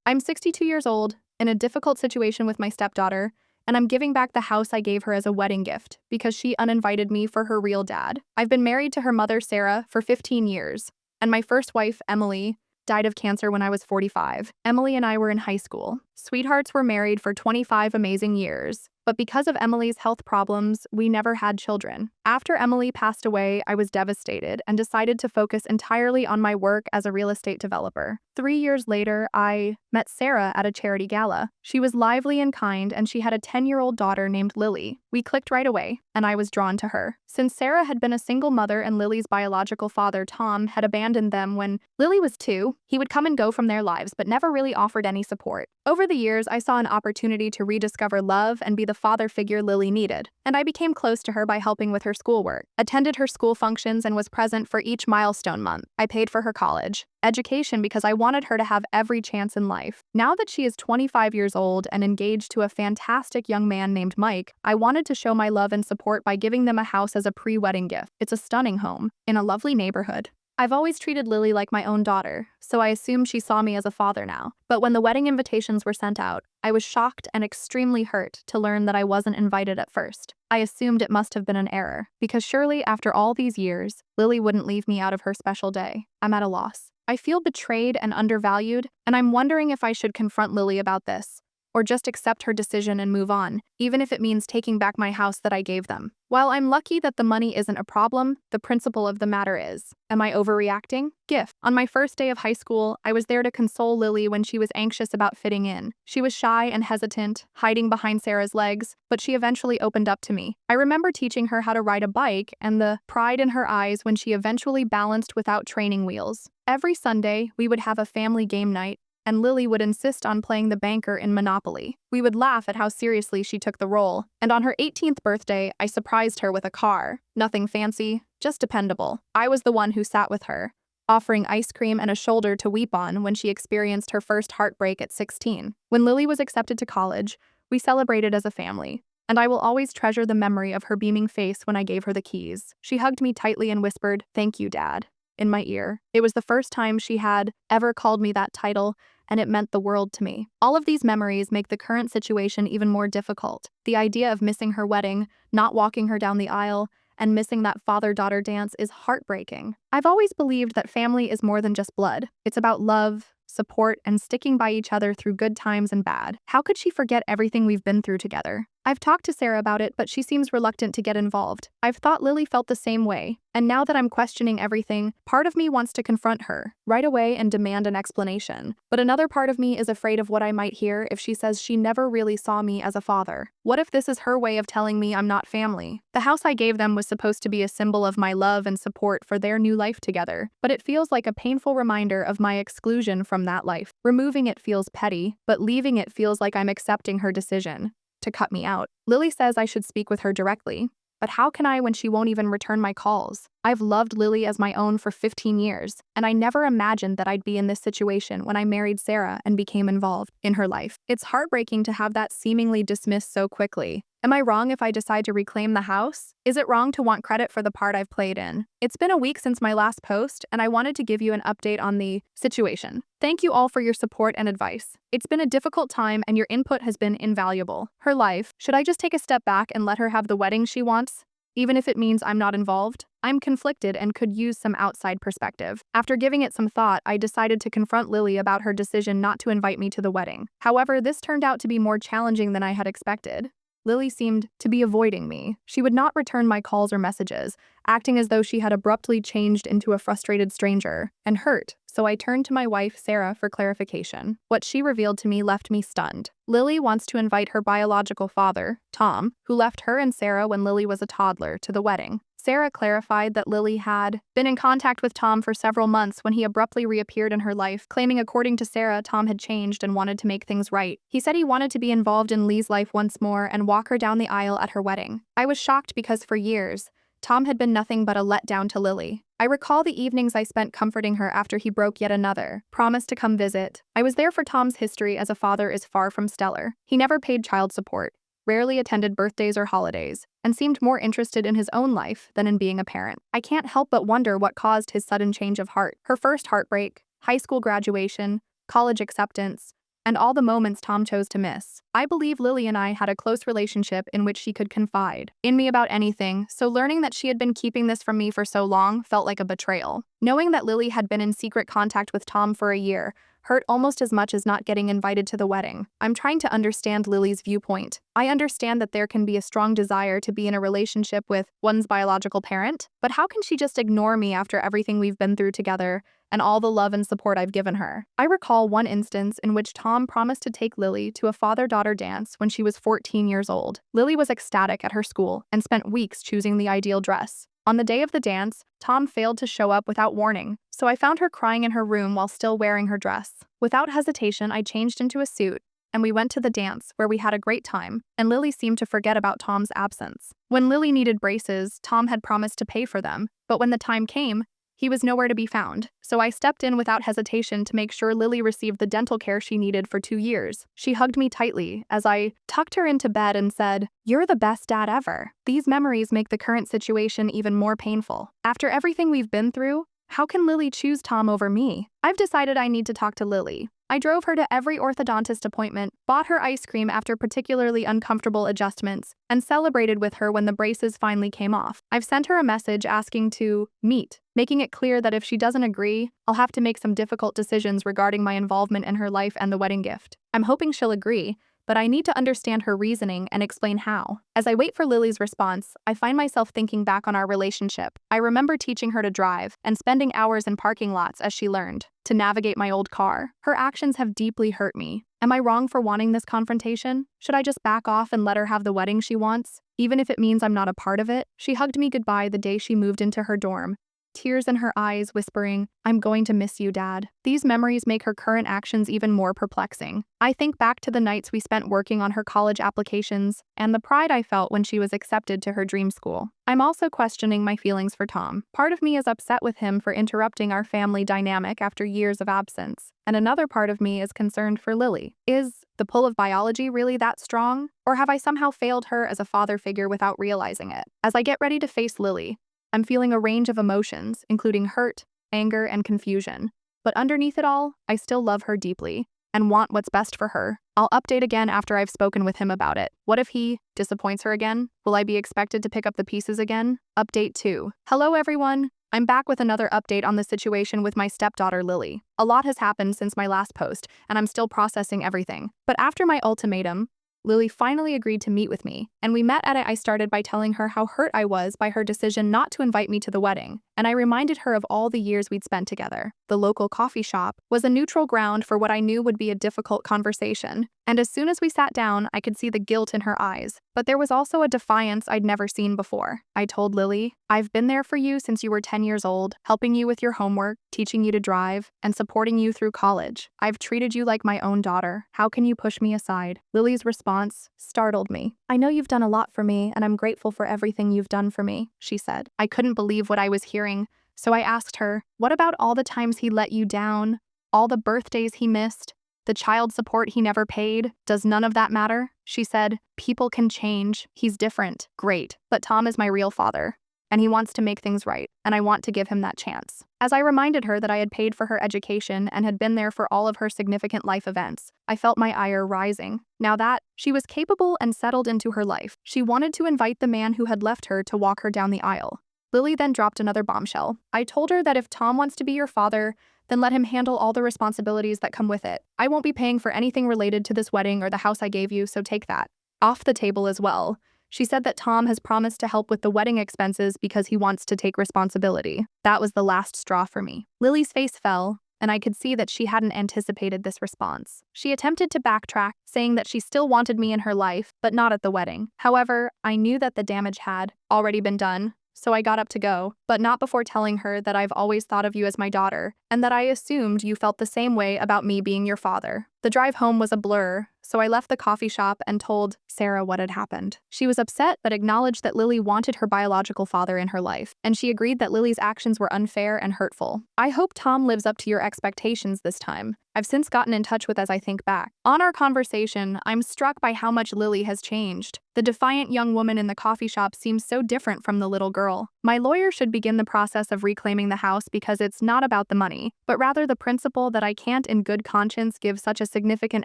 I'm 62 years old, in a difficult situation with my stepdaughter, and I'm giving back the house I gave her as a wedding gift because she uninvited me for her real dad. I've been married to her mother, Sarah, for 15 years, and my first wife, Emily, died of cancer when I was 45. Emily and I were in high school. Sweethearts were married for 25 amazing years. But because of Emily's health problems, we never had children. After Emily passed away, I was devastated and decided to focus entirely on my work as a real estate developer. 3 years later, I met Sarah at a charity gala. She was lively and kind, and she had a 10-year-old daughter named Lily. We clicked right away, and I was drawn to her. Since Sarah had been a single mother and Lily's biological father, Tom, had abandoned them when Lily was 2, he would come and go from their lives but never really offered any support. Over the years, I saw an opportunity to rediscover love and be the father figure Lily needed, and I became close to her by helping with her schoolwork, attended her school functions, and was present for each milestone month. I paid for her college education because I wanted her to have every chance in life. Now that she is 25 years old and engaged to a fantastic young man named Mike, I wanted to show my love and support by giving them a house as a pre-wedding gift. It's a stunning home in a lovely neighborhood. I've always treated Lily like my own daughter, so I assumed she saw me as a father now. But when the wedding invitations were sent out, I was shocked and extremely hurt to learn that I wasn't invited at first. I assumed it must have been an error, because surely after all these years, Lily wouldn't leave me out of her special day. I'm at a loss. I feel betrayed and undervalued, and I'm wondering if I should confront Lily about this, or just accept her decision and move on, even if it means taking back my house that I gave them. While I'm lucky that the money isn't a problem, the principle of the matter is. Am I overreacting? Gift. On my first day of high school, I was there to console Lily when she was anxious about fitting in. She was shy and hesitant, hiding behind Sarah's legs, but she eventually opened up to me. I remember teaching her how to ride a bike and the pride in her eyes when she eventually balanced without training wheels. Every Sunday, we would have a family game night, and Lily would insist on playing the banker in Monopoly. We would laugh at how seriously she took the role, and on her 18th birthday, I surprised her with a car. Nothing fancy, just dependable. I was the one who sat with her, offering ice cream and a shoulder to weep on when she experienced her first heartbreak at 16. When Lily was accepted to college, we celebrated as a family, and I will always treasure the memory of her beaming face when I gave her the keys. She hugged me tightly and whispered, "Thank you, Dad," in my ear. It was the first time she had ever called me that title, and it meant the world to me. All of these memories make the current situation even more difficult. The idea of missing her wedding, not walking her down the aisle, and missing that father-daughter dance is heartbreaking. I've always believed that family is more than just blood. It's about love, support, and sticking by each other through good times and bad. How could she forget everything we've been through together? I've talked to Sarah about it, but she seems reluctant to get involved. I've thought Lily felt the same way, and now that I'm questioning everything, part of me wants to confront her right away and demand an explanation. But another part of me is afraid of what I might hear if she says she never really saw me as a father. What if this is her way of telling me I'm not family? The house I gave them was supposed to be a symbol of my love and support for their new life together, but it feels like a painful reminder of my exclusion from that life. Removing it feels petty, but leaving it feels like I'm accepting her decision to cut me out. Lily says I should speak with her directly, but how can I when she won't even return my calls? I've loved Lily as my own for 15 years, and I never imagined that I'd be in this situation when I married Sarah and became involved in her life. It's heartbreaking to have that seemingly dismissed so quickly. Am I wrong if I decide to reclaim the house? Is it wrong to want credit for the part I've played in? It's been a week since my last post, and I wanted to give you an update on the situation. Thank you all for your support and advice. It's been a difficult time, and your input has been invaluable. Her life, should I just take a step back and let her have the wedding she wants, even if it means I'm not involved? I'm conflicted and could use some outside perspective. After giving it some thought, I decided to confront Lily about her decision not to invite me to the wedding. However, this turned out to be more challenging than I had expected. Lily seemed to be avoiding me. She would not return my calls or messages, acting as though she had abruptly changed into a frustrated stranger and hurt. So I turned to my wife, Sarah, for clarification. What she revealed to me left me stunned. Lily wants to invite her biological father, Tom, who left her and Sarah when Lily was a toddler, to the wedding. Sarah clarified that Lily had been in contact with Tom for several months when he abruptly reappeared in her life, claiming according to Sarah, Tom had changed and wanted to make things right. He said he wanted to be involved in Lee's life once more and walk her down the aisle at her wedding. I was shocked because for years, Tom had been nothing but a letdown to Lily. I recall the evenings I spent comforting her after he broke yet another promise to come visit. I was there for Tom's history as a father is far from stellar. He never paid child support, rarely attended birthdays or holidays, and seemed more interested in his own life than in being a parent. I can't help but wonder what caused his sudden change of heart. Her first heartbreak, high school graduation, college acceptance, and all the moments Tom chose to miss. I believe Lily and I had a close relationship in which she could confide in me about anything, so learning that she had been keeping this from me for so long felt like a betrayal. Knowing that Lily had been in secret contact with Tom for a year hurt almost as much as not getting invited to the wedding. I'm trying to understand Lily's viewpoint. I understand that there can be a strong desire to be in a relationship with one's biological parent, but how can she just ignore me after everything we've been through together and all the love and support I've given her? I recall one instance in which Tom promised to take Lily to a father-daughter dance when she was 14 years old. Lily was ecstatic at her school and spent weeks choosing the ideal dress. On the day of the dance, Tom failed to show up without warning, so I found her crying in her room while still wearing her dress. Without hesitation, I changed into a suit, and we went to the dance, where we had a great time, and Lily seemed to forget about Tom's absence. When Lily needed braces, Tom had promised to pay for them, but when the time came, he was nowhere to be found, so I stepped in without hesitation to make sure Lily received the dental care she needed for 2 years. She hugged me tightly as I tucked her into bed and said, "You're the best dad ever." These memories make the current situation even more painful. After everything we've been through, how can Lily choose Tom over me? I've decided I need to talk to Lily. I drove her to every orthodontist appointment, bought her ice cream after particularly uncomfortable adjustments, and celebrated with her when the braces finally came off. I've sent her a message asking to meet, making it clear that if she doesn't agree, I'll have to make some difficult decisions regarding my involvement in her life and the wedding gift. I'm hoping she'll agree, but I need to understand her reasoning and explain how. As I wait for Lily's response, I find myself thinking back on our relationship. I remember teaching her to drive and spending hours in parking lots as she learned to navigate my old car. Her actions have deeply hurt me. Am I wrong for wanting this confrontation? Should I just back off and let her have the wedding she wants, even if it means I'm not a part of it? She hugged me goodbye the day she moved into her dorm, tears in her eyes, whispering, "I'm going to miss you, Dad." These memories make her current actions even more perplexing. I think back to the nights we spent working on her college applications and the pride I felt when she was accepted to her dream school. I'm also questioning my feelings for Tom. Part of me is upset with him for interrupting our family dynamic after years of absence, and another part of me is concerned for Lily. Is the pull of biology really that strong? Or have I somehow failed her as a father figure without realizing it? As I get ready to face Lily, I'm feeling a range of emotions, including hurt, anger, and confusion. But underneath it all, I still love her deeply and want what's best for her. I'll update again after I've spoken with him about it. What if he disappoints her again? Will I be expected to pick up the pieces again? Update 2. Hello everyone. I'm back with another update on the situation with my stepdaughter Lily. A lot has happened since my last post, and I'm still processing everything. But after my ultimatum, Lily finally agreed to meet with me, and we met at it. I started by telling her how hurt I was by her decision not to invite me to the wedding, and I reminded her of all the years we'd spent together. The local coffee shop was a neutral ground for what I knew would be a difficult conversation, and as soon as we sat down, I could see the guilt in her eyes. But there was also a defiance I'd never seen before. I told Lily, "I've been there for you since you were 10 years old, helping you with your homework, teaching you to drive, and supporting you through college. I've treated you like my own daughter. How can you push me aside?" Lily's response startled me. "I know you've done a lot for me, and I'm grateful for everything you've done for me," she said. I couldn't believe what I was hearing, so I asked her, "What about all the times he let you down? All the birthdays he missed? The child support he never paid? Does none of that matter?" She said, "People can change. He's different. Great. But Tom is my real father, and he wants to make things right, and I want to give him that chance." As I reminded her that I had paid for her education and had been there for all of her significant life events, I felt my ire rising. Now that she was capable and settled into her life, she wanted to invite the man who had left her to walk her down the aisle. Lily then dropped another bombshell. I told her that if Tom wants to be your father, then let him handle all the responsibilities that come with it. I won't be paying for anything related to this wedding or the house I gave you, so take that off the table as well. She said that Tom has promised to help with the wedding expenses because he wants to take responsibility. That was the last straw for me. Lily's face fell, and I could see that she hadn't anticipated this response. She attempted to backtrack, saying that she still wanted me in her life, but not at the wedding. However, I knew that the damage had already been done, so I got up to go, but not before telling her that I've always thought of you as my daughter, and that I assumed you felt the same way about me being your father. The drive home was a blur, so I left the coffee shop and told Sarah what had happened. She was upset but acknowledged that Lily wanted her biological father in her life, and she agreed that Lily's actions were unfair and hurtful. I hope Tom lives up to your expectations this time. I've since gotten in touch with as I think back. On our conversation, I'm struck by how much Lily has changed. The defiant young woman in the coffee shop seems so different from the little girl. My lawyer should begin the process of reclaiming the house because it's not about the money, but rather the principle that I can't in good conscience give such a significant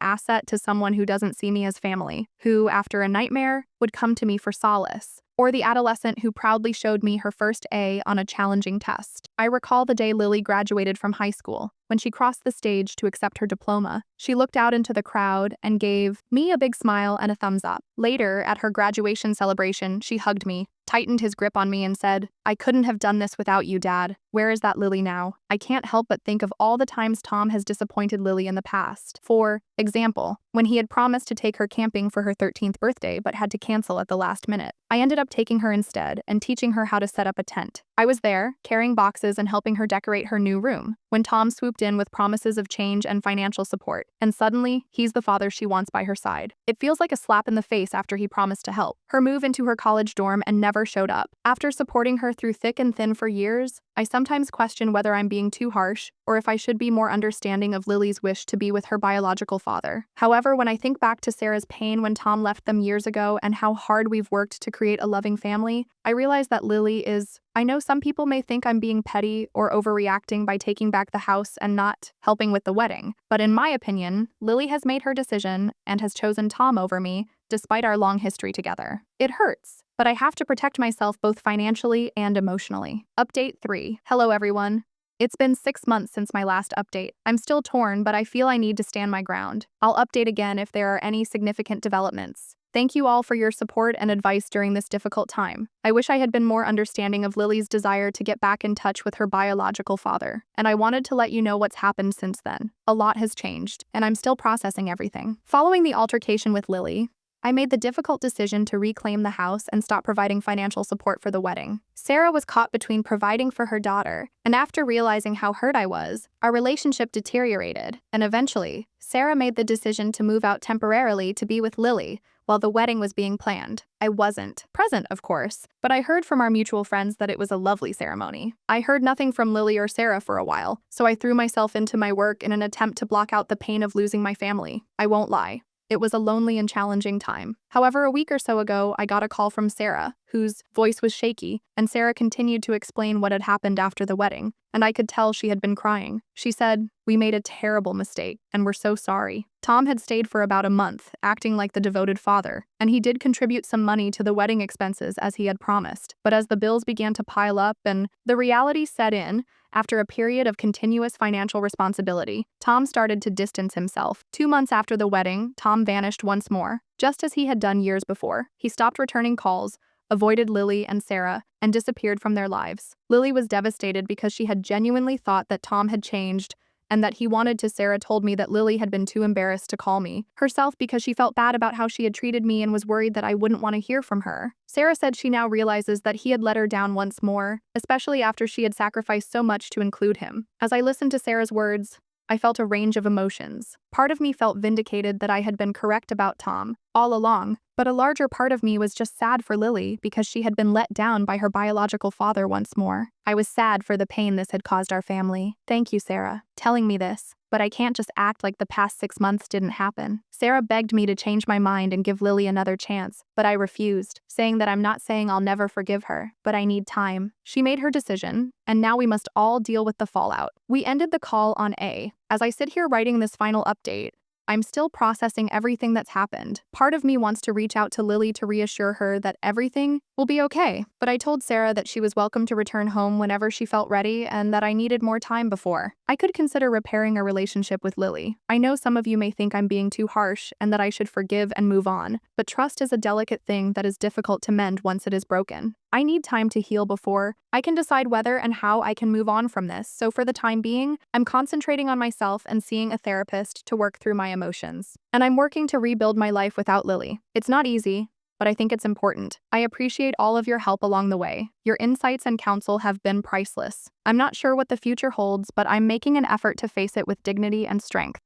asset to someone who doesn't see me as family, who, after a nightmare, would come to me for solace. Or the adolescent who proudly showed me her first A on a challenging test. I recall the day Lily graduated from high school. When she crossed the stage to accept her diploma, she looked out into the crowd and gave me a big smile and a thumbs up. Later, at her graduation celebration, she hugged me, tightened his grip on me and said, "I couldn't have done this without you, Dad. Where is that Lily now?" I can't help but think of all the times Tom has disappointed Lily in the past. For example, when he had promised to take her camping for her 13th birthday but had to cancel at the last minute. I ended up taking her instead and teaching her how to set up a tent. I was there, carrying boxes and helping her decorate her new room, when Tom swooped in with promises of change and financial support, and suddenly, he's the father she wants by her side. It feels like a slap in the face after he promised to help her move into her college dorm and never showed up. After supporting her through thick and thin for years, I sometimes question whether I'm being too harsh or if I should be more understanding of Lily's wish to be with her biological father. However, when I think back to Sarah's pain when Tom left them years ago and how hard we've worked to create a loving family, I realize that Lily is... I know some people may think I'm being petty or overreacting by taking back the house and not helping with the wedding, but in my opinion, Lily has made her decision and has chosen Tom over me, despite our long history together. It hurts, but I have to protect myself both financially and emotionally. Update 3. Hello everyone. It's been 6 months since my last update. I'm still torn, but I feel I need to stand my ground. I'll update again if there are any significant developments. Thank you all for your support and advice during this difficult time. I wish I had been more understanding of Lily's desire to get back in touch with her biological father, and I wanted to let you know what's happened since then. A lot has changed, and I'm still processing everything. Following the altercation with Lily, I made the difficult decision to reclaim the house and stop providing financial support for the wedding. Sarah was caught between providing for her daughter, and after realizing how hurt I was, our relationship deteriorated, and eventually, Sarah made the decision to move out temporarily to be with Lily while the wedding was being planned. I wasn't present, of course, but I heard from our mutual friends that it was a lovely ceremony. I heard nothing from Lily or Sarah for a while, so I threw myself into my work in an attempt to block out the pain of losing my family. I won't lie. It was a lonely and challenging time. However, a week or so ago, I got a call from Sarah, whose voice was shaky, and Sarah continued to explain what had happened after the wedding, and I could tell she had been crying. She said, "We made a terrible mistake, and we're so sorry." Tom had stayed for about a month, acting like the devoted father, and he did contribute some money to the wedding expenses as he had promised. But as the bills began to pile up and the reality set in, after a period of continuous financial responsibility, Tom started to distance himself. 2 months after the wedding, Tom vanished once more, just as he had done years before. He stopped returning calls, avoided Lily and Sarah, and disappeared from their lives. Lily was devastated because she had genuinely thought that Tom had changed and that he wanted to. Sarah told me that Lily had been too embarrassed to call me herself because she felt bad about how she had treated me and was worried that I wouldn't want to hear from her. Sarah said she now realizes that he had let her down once more, especially after she had sacrificed so much to include him. As I listened to Sarah's words, I felt a range of emotions. Part of me felt vindicated that I had been correct about Tom all along, but a larger part of me was just sad for Lily because she had been let down by her biological father once more. I was sad for the pain this had caused our family. Thank you, Sarah, telling me this, but I can't just act like the past 6 months didn't happen. Sarah begged me to change my mind and give Lily another chance, but I refused, saying that I'm not saying I'll never forgive her, but I need time. She made her decision, and now we must all deal with the fallout. We ended the call on A. As I sit here writing this final update, I'm still processing everything that's happened. Part of me wants to reach out to Lily to reassure her that everything will be okay, but I told Sarah that she was welcome to return home whenever she felt ready and that I needed more time before I could consider repairing a relationship with Lily. I know some of you may think I'm being too harsh and that I should forgive and move on, but trust is a delicate thing that is difficult to mend once it is broken. I need time to heal before I can decide whether and how I can move on from this, so for the time being, I'm concentrating on myself and seeing a therapist to work through my emotions. And I'm working to rebuild my life without Lily. It's not easy, but I think it's important. I appreciate all of your help along the way. Your insights and counsel have been priceless. I'm not sure what the future holds, but I'm making an effort to face it with dignity and strength.